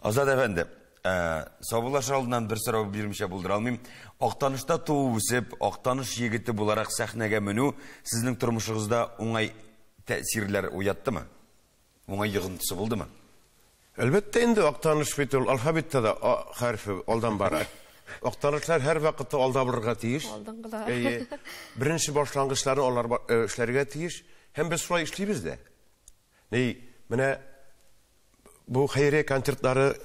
Азат әфәнде, сабылаш алдынан bir сорау бирмичә булдыра алмыйм. Актанышта туып үсеп, Актаныш егете буларак сәхнәгә менү сезнең тормышыгызда уңай тәэсирләр уяттымы? Уңай йогынтысы булдымы? Әлбәттә инде Актаныш бит ул алфавитта да хәрфе алдан бара. Актанышлар һәр вакытта алда булырга тиеш. Беренче башлангычларын алар эшләргә тиеш. Һәм без шулай эшлибез дә. Менә бу хәйрия концертлары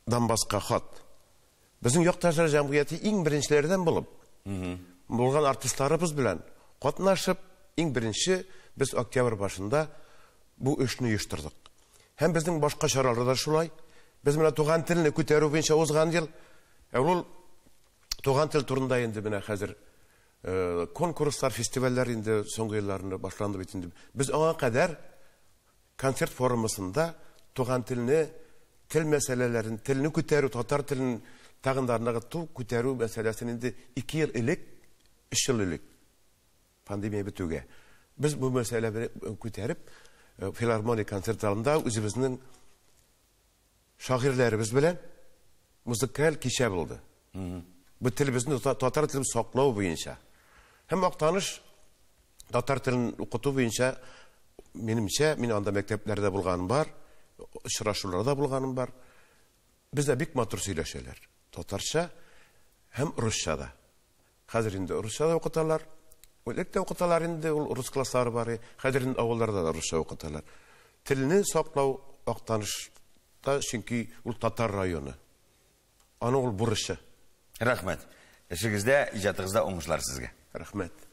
башка хат. Безнең якташлар җәмгыяте иң беренчеләрдән булып, булган артистларыбыз белән катнашып, иң беренче без октябрь башында бу эшне оештырдык. Һәм безнең башка чаралар да шулай. Без менә туган телне күтәрү буенча узган ел, ул туган тел турында инде менә хәзер конкурслар, фестивальләр инде соңгы елларында башланды бит инде. Без аңа кадәр концерт форумында туган телне, тел мәсьәләләрен, телне күтәрү, татар телен тагындарындагы күтәрү мәсьәләсен инде 2 ел элек, 3 ел элек пандемия бетүгә. Без бу мәсьәләне күтәреп, филармония концертларында үзебезнең шагыйрьләребез белән музыкаль кичә булды. Бу телебезне татар телен саклау буенча. Һәм Актаныш татар телен укыту буенча минемчә, мин анда мәктәпләрдә булганым бар, очрашуларда булганым бар. Бездә бик матур сөйләшәләр. Татарча һәм русча да. Хәзер инде русча да укыталар. Әлбәттә укыталар инде, ул рус класслары бар. Хәзер инде авылларда да русча укыталар. Телне саклау Актанышта, чөнки ул татар районы. Аның ул бурычы. Рәхмәт. Эшегездә, иҗатыгызда уңышлар сезгә. Рәхмәт.